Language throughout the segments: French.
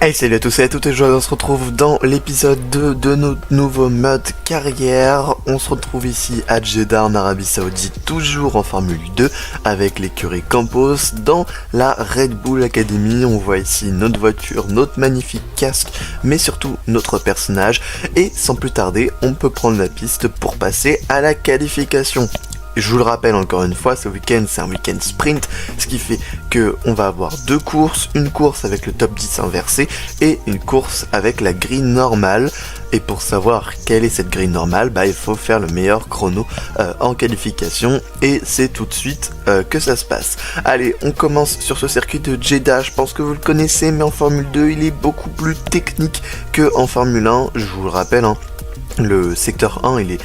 Hey, salut à tous et à toutes, on se retrouve dans l'épisode 2 de notre nouveau mode carrière. On se retrouve ici à Jeddah en Arabie Saoudite, toujours en Formule 2 avec l'écurie Campos dans la Red Bull Academy. On voit ici notre voiture, notre magnifique casque, mais surtout notre personnage. Et sans plus tarder, on peut prendre la piste pour passer à la qualification. Je vous le rappelle encore une fois, ce week-end c'est un week-end sprint, ce qui fait que on va avoir deux courses, une course avec le top 10 inversé et une course avec la grille normale. Et pour savoir quelle est cette grille normale, il faut faire le meilleur chrono en qualification et c'est tout de suite que ça se passe. Allez, on commence sur ce circuit de Jeddah, je pense que vous le connaissez, mais en Formule 2 il est beaucoup plus technique que en Formule 1, je vous le rappelle, le secteur 1 il est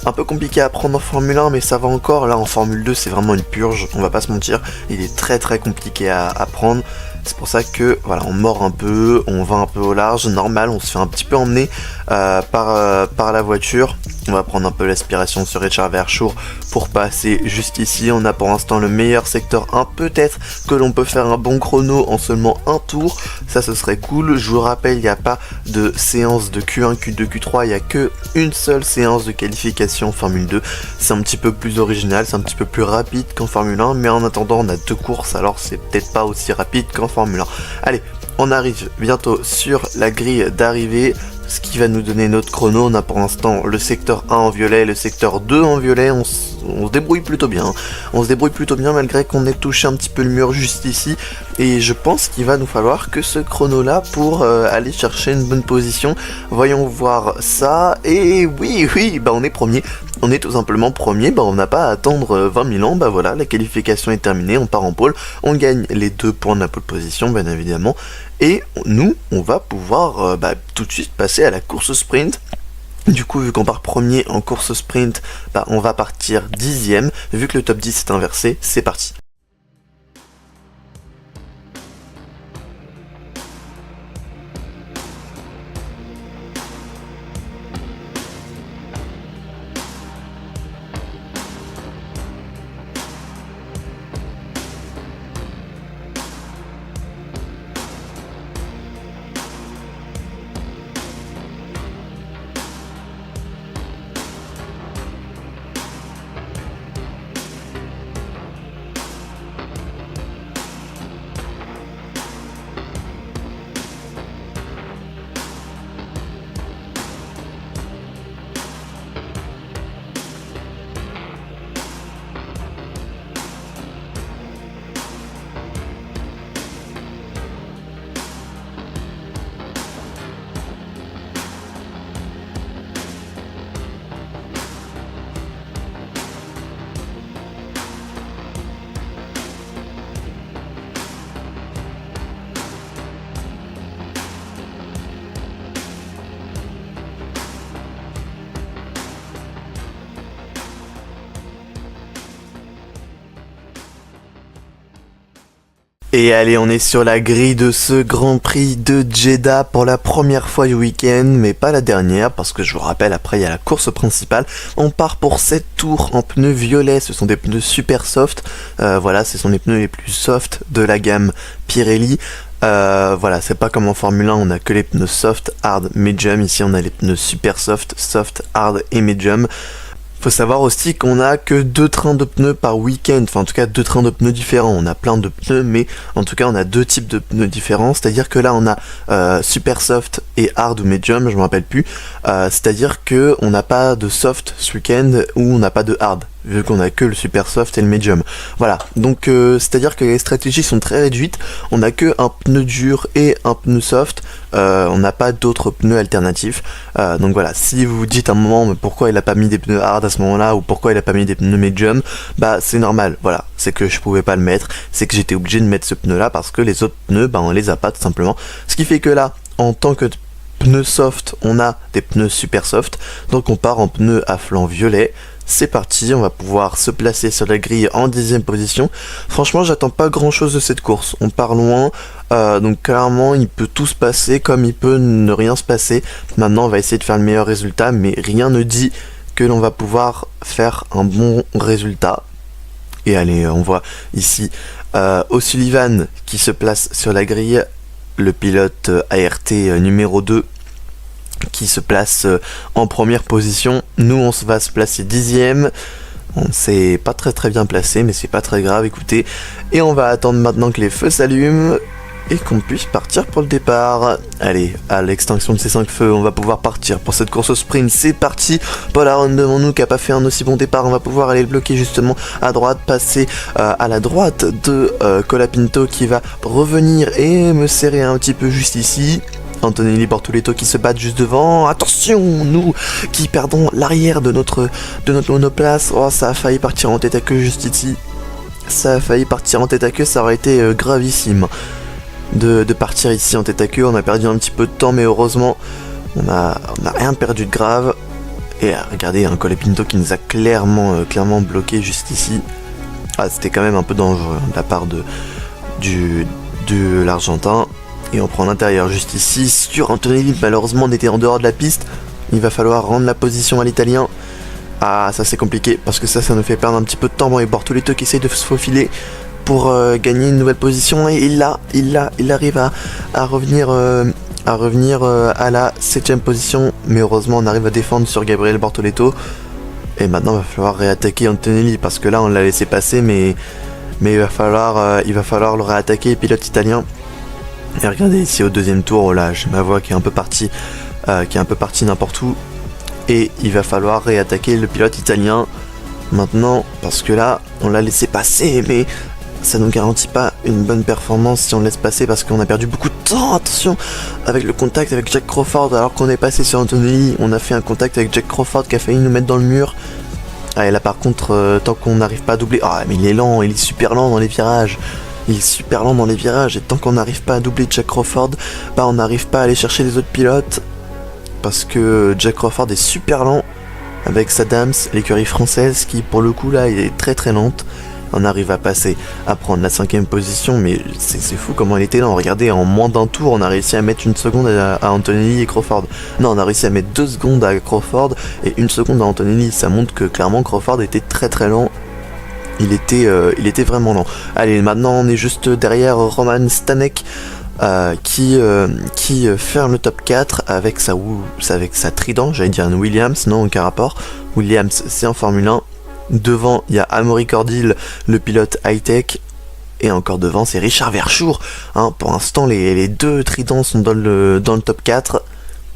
un peu compliqué à prendre en Formule 1, mais ça va encore. Là en Formule 2 c'est vraiment une purge, on va pas se mentir, il est très compliqué à prendre. C'est pour ça que voilà, on mord un peu, on va un peu au large, normal, on se fait un petit peu emmener par la voiture. On va prendre un peu l'aspiration sur Richard Verschoor pour passer juste ici. On a pour l'instant le meilleur secteur 1, peut-être que l'on peut faire un bon chrono en seulement un tour, ça ce serait cool. Je vous rappelle, il n'y a pas de séance de Q1, Q2, Q3, il n'y a que une seule séance de qualification en Formule 2. C'est un petit peu plus original, c'est un petit peu plus rapide qu'en Formule 1, mais en attendant on a deux courses, alors c'est peut-être pas aussi rapide qu'en Formule 1. Allez, on arrive bientôt sur la grille d'arrivée, ce qui va nous donner notre chrono. On a pour l'instant le secteur 1 en violet, le secteur 2 en violet, on se débrouille plutôt bien. On se débrouille plutôt bien malgré qu'on ait touché un petit peu le mur juste ici. Et je pense qu'il va nous falloir que ce chrono là pour aller chercher une bonne position. Voyons voir ça. Et oui, on est premier. On est tout simplement premier, on n'a pas à attendre 20 000 ans, voilà, la qualification est terminée, on part en pole, on gagne les 2 points de la pole position, bien évidemment, et nous, on va pouvoir tout de suite passer à la course sprint. Du coup, vu qu'on part premier en course sprint, on va partir 10ème, vu que le top 10 est inversé, c'est parti. Et allez, on est sur la grille de ce Grand Prix de Jeddah pour la première fois du week-end, mais pas la dernière, parce que je vous rappelle, après il y a la course principale. On part pour 7 tours en pneus violets, ce sont des pneus super soft, voilà, ce sont les pneus les plus soft de la gamme Pirelli. Voilà, c'est pas comme en Formule 1, on a que les pneus soft, hard, medium, ici on a les pneus super soft, hard et medium. Faut savoir aussi qu'on a que 2 trains de pneus par week-end, enfin en tout cas 2 trains de pneus différents. On a plein de pneus, mais en tout cas on a 2 types de pneus différents, c'est-à-dire que là on a super soft et hard ou medium, je me rappelle plus, c'est-à-dire que on n'a pas de soft ce week-end ou on n'a pas de hard, vu qu'on a que le super soft et le medium. Voilà, donc c'est-à-dire que les stratégies sont très réduites, on a que un pneu dur et un pneu soft, on n'a pas d'autres pneus alternatifs. Donc voilà, si vous vous dites à un moment mais pourquoi il a pas mis des pneus hard à ce moment-là ou pourquoi il a pas mis des pneus medium, c'est normal, voilà, c'est que je pouvais pas le mettre, c'est que j'étais obligé de mettre ce pneu là parce que les autres pneus on les a pas tout simplement. Ce qui fait que là, en tant que pneus soft, on a des pneus super soft, donc on part en pneus à flanc violet. C'est parti, on va pouvoir se placer sur la grille en 10ème position. Franchement, j'attends pas grand chose de cette course. On part loin, donc clairement, il peut tout se passer comme il peut ne rien se passer. Maintenant, on va essayer de faire le meilleur résultat, mais rien ne dit que l'on va pouvoir faire un bon résultat. Et allez, on voit ici O'Sullivan qui se place sur la grille. le pilote ART numéro 2 qui se place en première position. Nous on va se placer 10ème. On s'est pas très bien placé, mais c'est pas très grave, écoutez. Et on va attendre maintenant que les feux s'allument et qu'on puisse partir pour le départ. Allez, à l'extinction de ces 5 feux, on va pouvoir partir pour cette course au sprint. C'est parti. Paul Aron devant nous qui a pas fait un aussi bon départ. On va pouvoir aller le bloquer justement à droite, passer à la droite de Colapinto qui va revenir et me serrer un petit peu juste ici. Antonelli Bortoleto qui se battent juste devant. Attention, nous qui perdons l'arrière de notre monoplace. Oh, ça a failli partir en tête à queue juste ici. Ça a failli partir en tête à queue, ça aurait été gravissime de partir ici en tête à queue. On a perdu un petit peu de temps, mais heureusement, on a rien perdu de grave. Et regardez, un Colapinto qui nous a clairement bloqué juste ici. Ah, c'était quand même un peu dangereux de la part de l'Argentin. Et on prend l'intérieur juste ici sur Antonelli. Malheureusement on était en dehors de la piste. Il va falloir rendre la position à l'Italien. Ah, ça c'est compliqué parce que ça nous fait perdre un petit peu de temps. Bon, et Bortoleto qui essaye de se faufiler pour gagner une nouvelle position. Et il arrive à revenir à la 7ème position. Mais heureusement on arrive à défendre sur Gabriel Bortoleto. Et maintenant il va falloir réattaquer Antonelli parce que là on l'a laissé passer. Mais il va falloir le réattaquer, pilote italien. Et regardez ici au deuxième tour, là j'ai ma voix qui est un peu partie n'importe où. Et il va falloir réattaquer le pilote italien maintenant, parce que là on l'a laissé passer, mais ça ne nous garantit pas une bonne performance si on le laisse passer, parce qu'on a perdu beaucoup de temps. Attention, avec le contact avec Jack Crawford, alors qu'on est passé sur Antonelli, on a fait un contact avec Jack Crawford qui a failli nous mettre dans le mur. Ah, et là par contre, tant qu'on n'arrive pas à doubler, ah mais il est lent, il est super lent dans les virages. Il est super lent dans les virages, et tant qu'on n'arrive pas à doubler Jack Crawford, bah on n'arrive pas à aller chercher les autres pilotes, parce que Jack Crawford est super lent avec sa Dams, l'écurie française, qui pour le coup là il est très lente. On arrive à passer, à prendre la 5ème position, mais c'est fou comment il était lent. Regardez, en moins d'un tour on a réussi à mettre 1 seconde à Antonelli et Crawford. Non, on a réussi à mettre 2 secondes à Crawford et 1 seconde à Antonelli. Ça montre que clairement Crawford était très lent. Il était vraiment lent. Allez, maintenant on est juste derrière Roman Stanek qui ferme le top 4 avec sa Trident, j'allais dire une Williams, non, aucun rapport. Williams, c'est en Formule 1. Devant, il y a Amaury Cordil, le pilote high-tech. Et encore devant, c'est Richard Verschoor. Hein, pour l'instant, les 2 Tridents sont dans le top 4.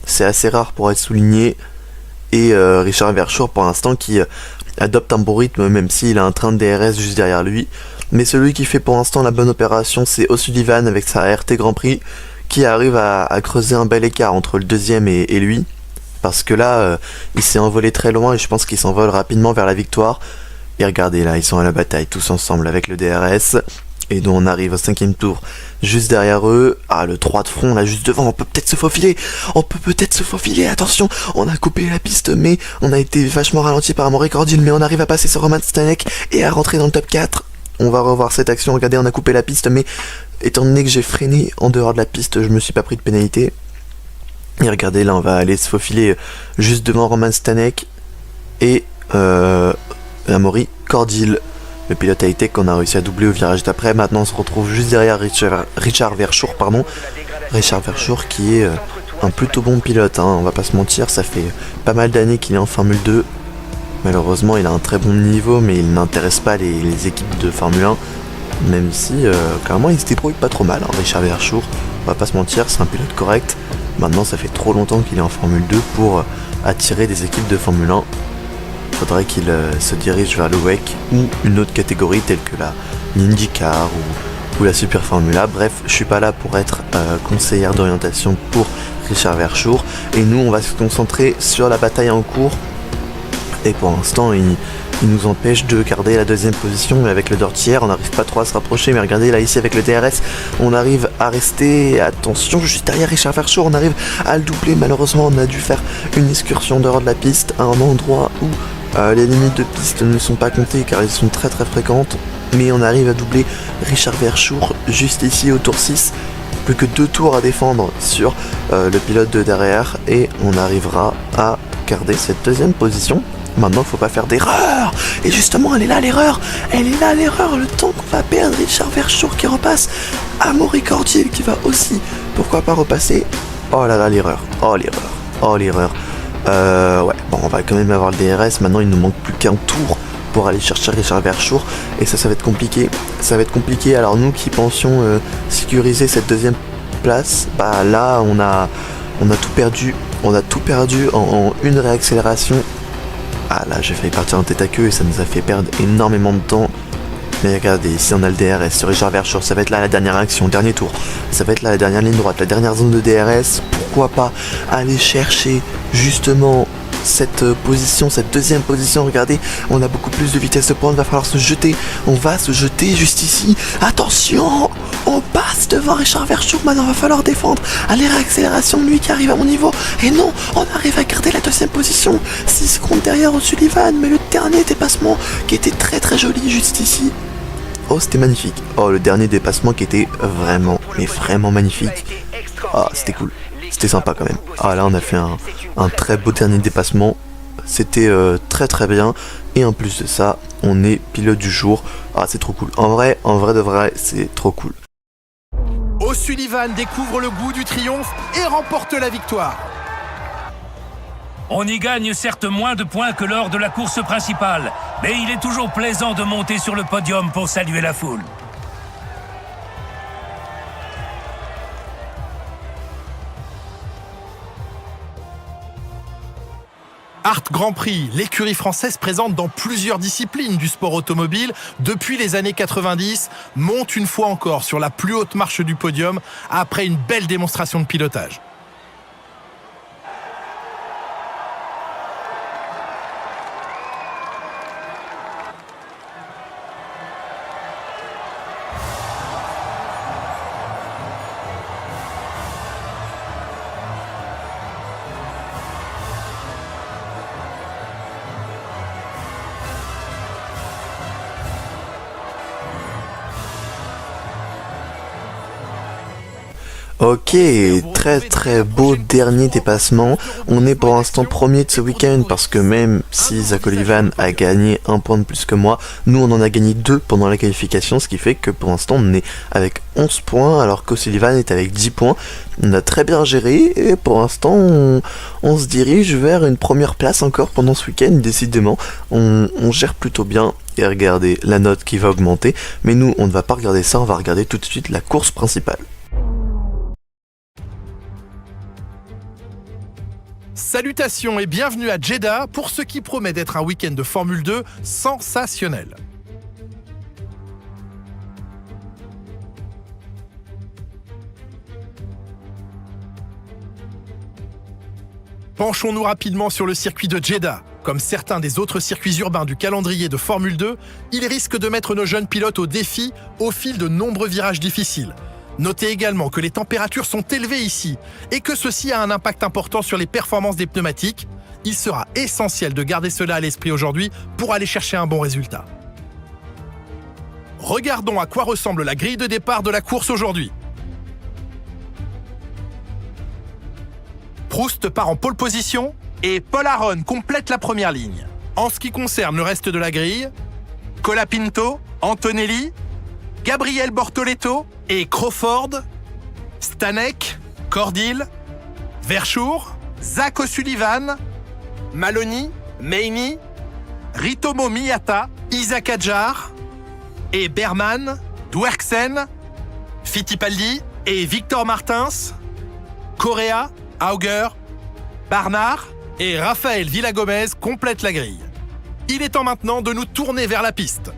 C'est assez rare pour être souligné. Et Richard Verschoor, pour l'instant, qui adopte un bon rythme, même s'il a un train de DRS juste derrière lui. Mais celui qui fait pour l'instant la bonne opération, c'est O'Sullivan avec sa RT Grand Prix, qui arrive à creuser un bel écart entre le deuxième et lui. Parce que là, il s'est envolé très loin et je pense qu'il s'envole rapidement vers la victoire. Et regardez là, ils sont à la bataille tous ensemble avec le DRS. Et donc on arrive au 5ème tour, juste derrière eux. Ah, le 3 de front là juste devant, on peut peut-être se faufiler, attention, on a coupé la piste, mais on a été vachement ralenti par Amaury Cordil, mais on arrive à passer sur Roman Stanek et à rentrer dans le top 4. On va revoir cette action, regardez, on a coupé la piste, mais étant donné que j'ai freiné en dehors de la piste, je me suis pas pris de pénalité. Et regardez, là on va aller se faufiler juste devant Roman Stanek et Amaury Cordil, le pilote high-tech qu'on a réussi à doubler au virage d'après. Maintenant on se retrouve juste derrière Richard Verschoor, Richard Verschoor qui est un plutôt bon pilote, hein, on va pas se mentir, ça fait pas mal d'années qu'il est en Formule 2. Malheureusement il a un très bon niveau, mais il n'intéresse pas les équipes de Formule 1, même si clairement il se débrouille pas trop mal, hein, Richard Verschoor, on va pas se mentir, c'est un pilote correct. Maintenant ça fait trop longtemps qu'il est en Formule 2 pour attirer des équipes de Formule 1. Faudrait qu'il se dirige vers le WEC ou une autre catégorie telle que l'IndyCar ou la Super Formula. Bref, je suis pas là pour être conseillère d'orientation pour Richard Verschoor. Et nous, on va se concentrer sur la bataille en cours. Et pour l'instant, il nous empêche de garder la 2ème position. Mais avec le Dortière, on n'arrive pas trop à se rapprocher. Mais regardez, là, ici, avec le DRS, on arrive à rester, attention, juste derrière Richard Verschoor. On arrive à le doubler. Malheureusement, on a dû faire une excursion dehors de la piste à un endroit où les limites de piste ne sont pas comptées car elles sont très fréquentes. Mais on arrive à doubler Richard Verschoor juste ici au tour 6. Plus que 2 tours à défendre sur le pilote de derrière. Et on arrivera à garder cette 2ème position. Maintenant, faut pas faire d'erreur. Et justement, elle est là l'erreur. Le temps qu'on va perdre. Richard Verschoor qui repasse. Amaury Cordil qui va aussi pourquoi pas repasser. Oh là là, l'erreur. Oh l'erreur. Oh l'erreur. Ouais, bon, on va quand même avoir le DRS. Maintenant, il nous manque plus qu'un tour pour aller chercher Richard Verschoor. Et ça va être compliqué. Ça va être compliqué. Alors, nous qui pensions sécuriser cette deuxième place, bah là, on a tout perdu. On a tout perdu en une réaccélération. Ah là, j'ai failli partir en tête à queue et ça nous a fait perdre énormément de temps. Mais regardez, ici on a le DRS sur Richard Verschoor, ça va être là la dernière action, dernier tour. Ça va être là la dernière ligne droite, la dernière zone de DRS. Pourquoi pas aller chercher justement cette position, cette deuxième position. Regardez, on a beaucoup plus de vitesse de pointe, va falloir se jeter. On va se jeter juste ici. Attention, on passe devant Richard Verschoor, maintenant va falloir défendre. Allez, réaccélération, lui qui arrive à mon niveau. Et non, on arrive à garder la deuxième position. 6 secondes derrière O'Sullivan, mais le dernier dépassement qui était très très joli juste ici. Oh, c'était magnifique. Oh, le dernier dépassement qui était vraiment, mais vraiment magnifique. Ah, c'était cool. C'était sympa quand même. Ah, là, on a fait un très beau dernier dépassement. C'était très très bien. Et en plus de ça, on est pilote du jour. Ah, c'est trop cool. En vrai de vrai, c'est trop cool. O'Sullivan découvre le goût du triomphe et remporte la victoire. On y gagne certes moins de points que lors de la course principale, mais il est toujours plaisant de monter sur le podium pour saluer la foule. Art Grand Prix, l'écurie française présente dans plusieurs disciplines du sport automobile depuis les années 90, monte une fois encore sur la plus haute marche du podium après une belle démonstration de pilotage. Ok, très très beau dernier dépassement. On est pour l'instant premier de ce week-end parce que même si Zach O'Sullivan a gagné un point de plus que moi, nous on en a gagné 2 pendant la qualification, ce qui fait que pour l'instant on est avec 11 points alors qu'O'Sullivan est avec 10 points. On a très bien géré et pour l'instant on se dirige vers une première place encore pendant ce week-end, décidément. On gère plutôt bien. Et regardez la note qui va augmenter, mais nous on ne va pas regarder ça, on va regarder tout de suite la course principale. Salutations et bienvenue à Jeddah pour ce qui promet d'être un week-end de Formule 2 sensationnel. Penchons-nous rapidement sur le circuit de Jeddah. Comme certains des autres circuits urbains du calendrier de Formule 2, il risque de mettre nos jeunes pilotes au défi au fil de nombreux virages difficiles. Notez également que les températures sont élevées ici et que ceci a un impact important sur les performances des pneumatiques. Il sera essentiel de garder cela à l'esprit aujourd'hui pour aller chercher un bon résultat. Regardons à quoi ressemble la grille de départ de la course aujourd'hui. Proust part en pole position et Paul Aron complète la première ligne. En ce qui concerne le reste de la grille, Colapinto, Antonelli, Gabriel Bortoleto et Crawford, Stanek, Cordil, Verschoor, Zach O'Sullivan, Maloney, Meini, Ritomo Miyata, Isaac Hadjar et Berman, Dwerksen, Fittipaldi et Victor Martins, Correa, Auger, Barnard et Raphaël Villagomez complètent la grille. Il est temps maintenant de nous tourner vers la piste.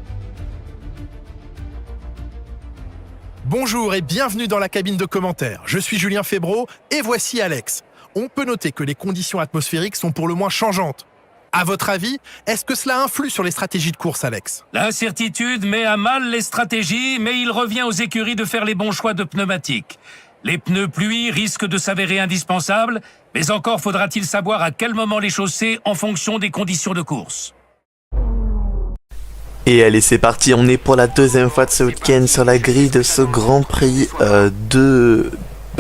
Bonjour et bienvenue dans la cabine de commentaires. Je suis Julien Febvreau et voici Alex. On peut noter que les conditions atmosphériques sont pour le moins changeantes. À votre avis, est-ce que cela influe sur les stratégies de course, Alex ? L'incertitude met à mal les stratégies, mais il revient aux écuries de faire les bons choix de pneumatiques. Les pneus pluie risquent de s'avérer indispensables, mais encore faudra-t-il savoir à quel moment les chausser en fonction des conditions de course. Et allez, c'est parti, on est pour la deuxième fois de ce week-end sur la grille de ce Grand Prix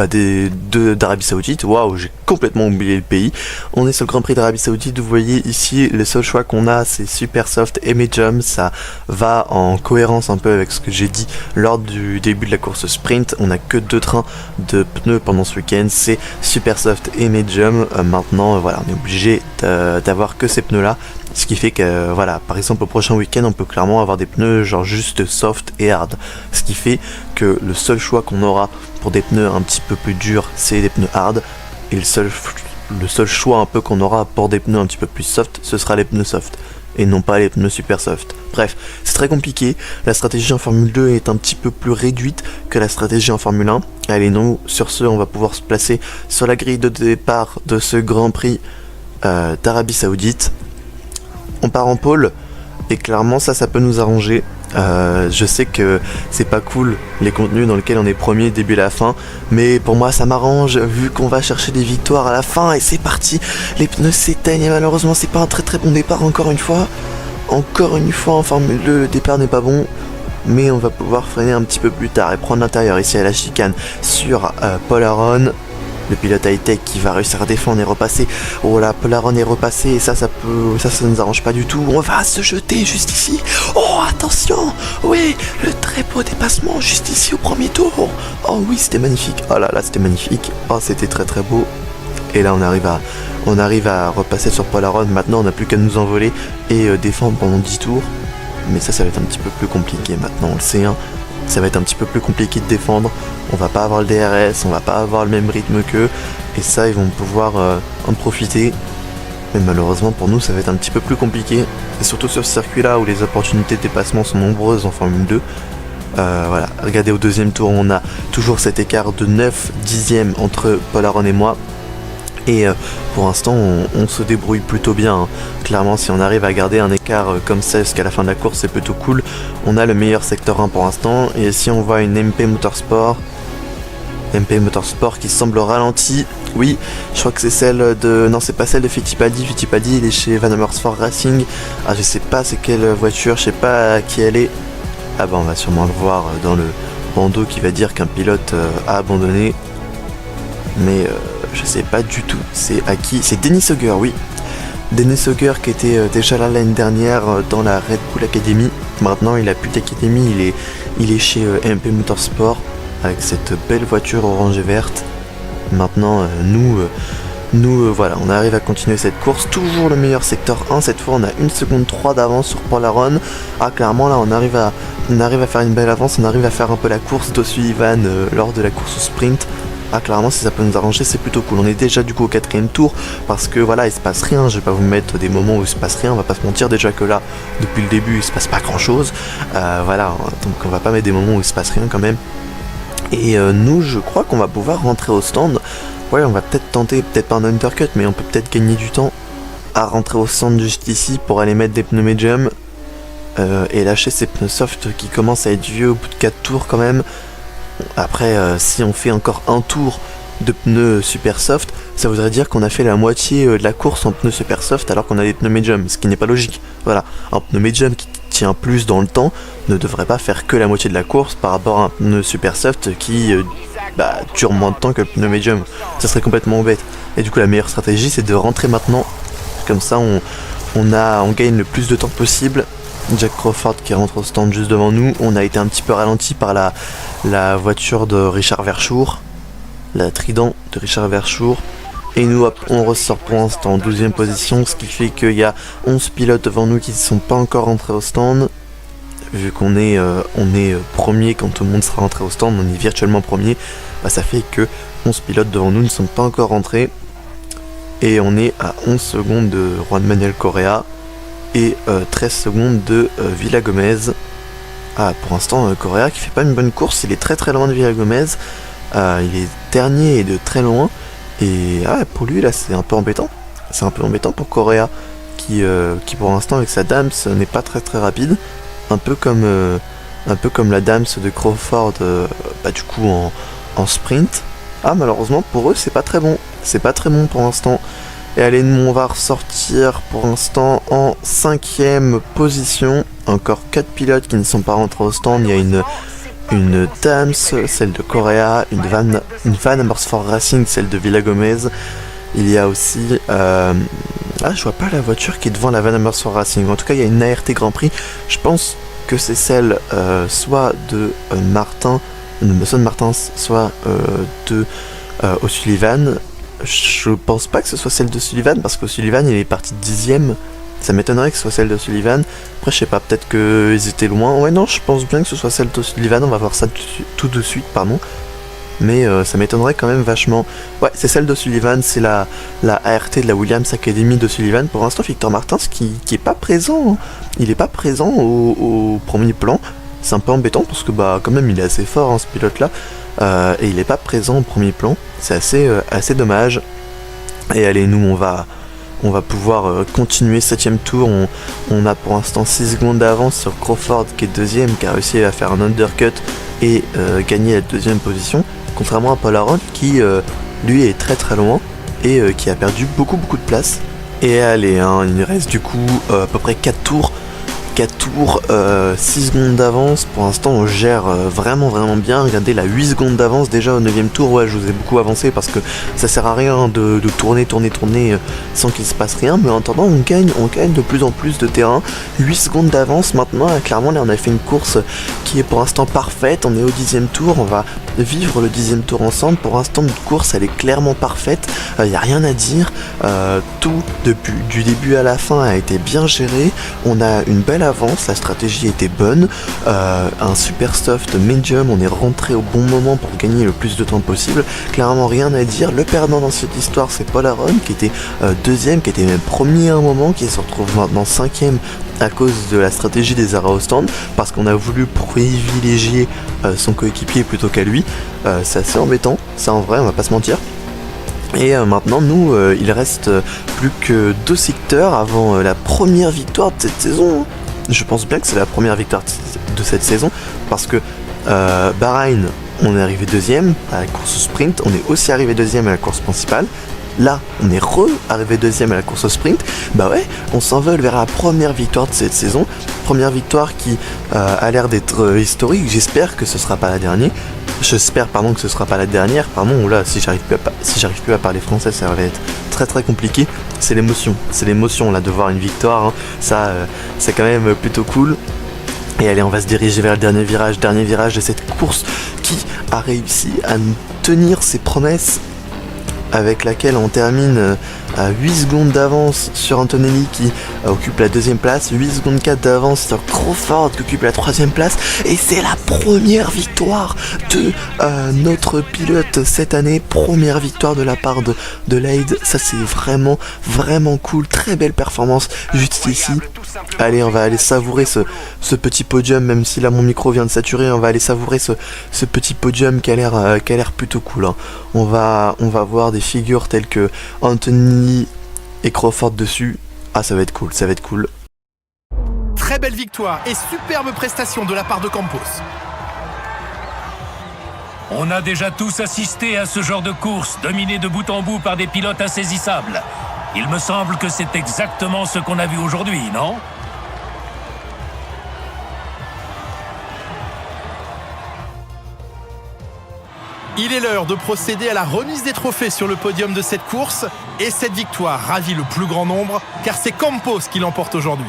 d'Arabie Saoudite. Waouh, j'ai complètement oublié le pays. On est sur le Grand Prix d'Arabie Saoudite. Vous voyez ici, les seuls choix qu'on a, c'est Supersoft et Medium. Ça va en cohérence un peu avec ce que j'ai dit lors du début de la course sprint. On n'a que 2 trains de pneus pendant ce week-end, c'est Supersoft et Medium. Maintenant, voilà, on est obligé d'avoir que ces pneus-là. Ce qui fait que, voilà, par exemple, au prochain week-end, on peut clairement avoir des pneus genre juste soft et hard. Ce qui fait que le seul choix qu'on aura pour des pneus un petit peu plus durs, c'est des pneus hard. Et le seul choix un peu qu'on aura pour des pneus un petit peu plus soft, ce sera les pneus soft. Et non pas les pneus super soft. Bref, c'est très compliqué. La stratégie en Formule 2 est un petit peu plus réduite que la stratégie en Formule 1. Allez, nous, sur ce, on va pouvoir se placer sur la grille de départ de ce Grand Prix d'Arabie Saoudite. On part en pôle et clairement ça peut nous arranger. Je sais que c'est pas cool les contenus dans lesquels on est premier début à la fin, mais pour moi ça m'arrange vu qu'on va chercher des victoires à la fin et c'est parti. Les pneus s'éteignent et malheureusement c'est pas un très très bon départ encore une fois. Encore une fois en Formule 2 le départ n'est pas bon, mais on va pouvoir freiner un petit peu plus tard et prendre l'intérieur ici à la chicane sur Paul Aron. Le pilote high-tech qui va réussir à défendre et repasser. Oh là, Paul Aron est repassé et ça nous arrange pas du tout. On va se jeter juste ici. Oh, attention. Oui, le très beau dépassement juste ici au premier tour. Oh oui, c'était magnifique. Oh là là, c'était magnifique. Oh, c'était très très beau. Et là, on arrive à repasser sur Paul Aron. Maintenant, on n'a plus qu'à nous envoler et défendre pendant 10 tours. Mais ça va être un petit peu plus compliqué maintenant, on le sait. Ça va être un petit peu plus compliqué de défendre. On va pas avoir le DRS, on va pas avoir le même rythme qu'eux. Et ça, ils vont pouvoir en profiter. Mais malheureusement pour nous, ça va être un petit peu plus compliqué. Et surtout sur ce circuit-là où les opportunités de dépassement sont nombreuses en Formule 2. Voilà, regardez au deuxième tour, on a toujours cet écart de 9 dixièmes entre Paul Aron et moi. Et pour l'instant, on se débrouille plutôt bien. Clairement, si on arrive à garder un écart comme ça jusqu'à la fin de la course, c'est plutôt cool. On a le meilleur secteur 1 pour l'instant. Et si on voit une MP Motorsport qui semble ralentie. Oui, je crois que c'est celle de... Non, c'est pas celle de Fittipaldi. Fittipaldi, il est chez Van Amersfoort Racing. Ah, je sais pas c'est quelle voiture, je sais pas à qui elle est. Ah bah, on va sûrement le voir dans le bandeau qui va dire qu'un pilote a abandonné. Mais... je sais pas du tout, c'est à qui? C'est Dennis Hogger, oui. Dennis Hogger qui était déjà là l'année dernière dans la Red Bull Academy. Maintenant il a plus d'académie, il est chez MP Motorsport avec cette belle voiture orange et verte. Maintenant nous voilà, on arrive à continuer cette course. Toujours le meilleur secteur 1, cette fois on a 1 seconde 3 d'avance sur Paul Aron. Ah clairement là on arrive à faire une belle avance, on arrive à faire un peu la course d'O-Sullivan lors de la course au sprint. Ah clairement si ça peut nous arranger c'est plutôt cool. On est déjà du coup au 4ème tour parce que voilà il se passe rien. Je vais pas vous mettre des moments où il se passe rien, on va pas se mentir, déjà que là depuis le début il se passe pas grand chose. Voilà, donc on va pas mettre des moments où il se passe rien quand même. Et nous je crois qu'on va pouvoir rentrer au stand. Ouais, on va peut-être tenter, peut-être pas un undercut, mais on peut peut-être gagner du temps à rentrer au stand juste ici pour aller mettre des pneus medium et lâcher ces pneus soft qui commencent à être vieux au bout de 4 tours quand même. Après, si on fait encore un tour de pneus super soft, ça voudrait dire qu'on a fait la moitié de la course en pneus super soft alors qu'on a des pneus medium, ce qui n'est pas logique. Voilà, un pneu medium qui tient plus dans le temps ne devrait pas faire que la moitié de la course par rapport à un pneu super soft qui dure moins de temps que le pneu medium. Ça serait complètement bête. Et du coup, la meilleure stratégie, c'est de rentrer maintenant. Comme ça, on gagne le plus de temps possible. Jack Crawford qui rentre au stand juste devant nous. On a été un petit peu ralenti par la voiture de Richard Verschoor, la Trident de Richard Verschoor. Et nous, hop, on ressort pour l'instant en 12ème position, ce qui fait qu'il y a 11 pilotes devant nous qui ne sont pas encore rentrés au stand. Vu qu'on est, premier quand tout le monde sera rentré au stand, on est virtuellement premier, ça fait que 11 pilotes devant nous ne sont pas encore rentrés. Et on est à 11 secondes de Juan Manuel Correa et 13 secondes de Villa Gomez. Ah, pour l'instant, Correa qui fait pas une bonne course, il est très très loin de Villa Gomez. Il est dernier et de très loin. Et pour lui là c'est un peu embêtant. C'est un peu embêtant pour Correa qui pour l'instant avec sa Dams n'est pas très très rapide. Un peu comme la Dams de Crawford du coup en sprint. Ah malheureusement pour eux c'est pas très bon. C'est pas très bon pour l'instant. Et allez, nous on va ressortir pour l'instant en 5ème position. Encore 4 pilotes qui ne sont pas rentrés au stand. Il y a une Tams, celle de Correa, une Van Amersfoort Racing, celle de Villa Gomez. Il y a aussi... je vois pas la voiture qui est devant la Van Amersfoort Racing. En tout cas, il y a une ART Grand Prix. Je pense que c'est celle soit de Martin, soit de O'Sullivan. Je pense pas que ce soit celle de Sullivan, parce qu'O'Sullivan il est parti 10ème. Ça m'étonnerait que ce soit celle de Sullivan. Après, je sais pas, peut-être qu'ils étaient loin. Ouais, non, je pense bien que ce soit celle de Sullivan. On va voir ça tout de suite, pardon. Mais ça m'étonnerait quand même vachement. Ouais, c'est celle de Sullivan, c'est la ART de la Williams Academy de Sullivan. Pour l'instant, Victor Martins qui est pas présent. Hein. Il est pas présent au premier plan. C'est un peu embêtant parce que quand même il est assez fort, hein, ce pilote-là. Et il est pas présent au premier plan. C'est assez dommage. Et allez, nous on va pouvoir continuer 7ème tour. On a pour l'instant 6 secondes d'avance sur Crawford qui est 2ème, qui a réussi à faire un undercut et gagner la 2ème position. Contrairement à Paul Aron qui lui est très très loin et qui a perdu beaucoup de place. Et allez, il reste du coup à peu près 4 tours. 6 secondes d'avance. Pour l'instant on gère vraiment bien. Regardez la 8 secondes d'avance déjà au 9ème tour. Ouais, je vous ai beaucoup avancé parce que ça sert à rien de tourner sans qu'il se passe rien. Mais en attendant on gagne de plus en plus de terrain. 8 secondes d'avance maintenant. Clairement là on a fait une course qui est pour l'instant parfaite. On est au 10ème tour. On va vivre le 10ème tour ensemble. Pour l'instant notre course elle est clairement parfaite. Y a rien à dire. Tout depuis du début à la fin a été bien géré. On a une belle avance, la stratégie était bonne, un super soft medium, on est rentré au bon moment pour gagner le plus de temps possible, clairement rien à dire. Le perdant dans cette histoire c'est Paul Aron qui était 2ème, qui était même premier à un moment, qui se retrouve maintenant 5ème à cause de la stratégie des arrêts au stand, parce qu'on a voulu privilégier son coéquipier plutôt qu'à lui. C'est assez embêtant, ça en vrai, on va pas se mentir. Et maintenant nous il reste plus que 2 secteurs avant la première victoire de cette saison. Je pense bien que c'est la première victoire de cette saison parce que Bahreïn on est arrivé 2ème à la course sprint, on est aussi arrivé 2ème à la course principale. Là, on est arrivé 2ème à la course au sprint. On s'envole vers la première victoire de cette saison. Première victoire qui a l'air d'être historique. J'espère que ce sera pas la dernière. J'espère que ce sera pas la dernière. Si j'arrive plus à parler français, ça va être très très compliqué. C'est l'émotion là de voir une victoire. Hein. Ça, c'est quand même plutôt cool. Et allez, on va se diriger vers le dernier virage de cette course qui a réussi à tenir ses promesses, avec laquelle on termine à 8 secondes d'avance sur Antonelli qui occupe la 2ème place, 8 secondes 4 d'avance sur Crawford qui occupe la 3ème place, et c'est la première victoire de notre pilote cette année, première victoire de la part de Lade. Ça c'est vraiment cool, très belle performance juste ici. Allez, on va aller savourer ce petit podium, même si là mon micro vient de saturer, on va aller savourer ce petit podium qui a l'air plutôt cool. Hein. On va voir des figures telles que Anthony et Crawford dessus. Ah, ça va être cool. Très belle victoire et superbe prestation de la part de Campos. On a déjà tous assisté à ce genre de course, dominé de bout en bout par des pilotes insaisissables. Il me semble que c'est exactement ce qu'on a vu aujourd'hui, non ? Il est l'heure de procéder à la remise des trophées sur le podium de cette course. Et cette victoire ravit le plus grand nombre, car c'est Campos qui l'emporte aujourd'hui.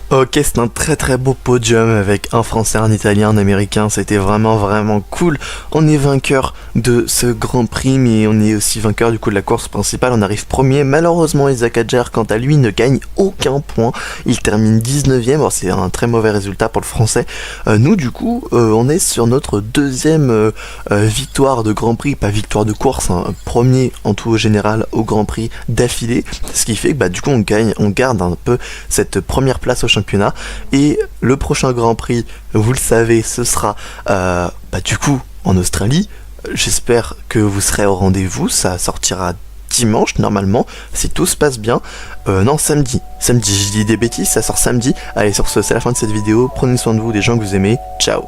Ok, c'est un très beau podium avec un Français, un Italien, un Américain. C'était vraiment cool. On est vainqueur de ce Grand Prix, mais on est aussi vainqueur du coup de la course principale. On arrive premier. Malheureusement, Isaac Hadjar, quant à lui, ne gagne aucun point. Il termine 19ème. Alors, c'est un très mauvais résultat pour le Français. Nous, du coup, on est sur notre 2ème victoire de Grand Prix, pas victoire de course, hein, premier en tout au général au Grand Prix d'affilée. Ce qui fait que du coup, on garde un peu cette première place au championnat, et le prochain Grand Prix, vous le savez, ce sera du coup en Australie. J'espère que vous serez au rendez-vous, ça sortira dimanche normalement, si tout se passe bien. Non, samedi, je dis des bêtises, ça sort samedi. Allez, sur ce, c'est la fin de cette vidéo, prenez soin de vous, des gens que vous aimez, ciao.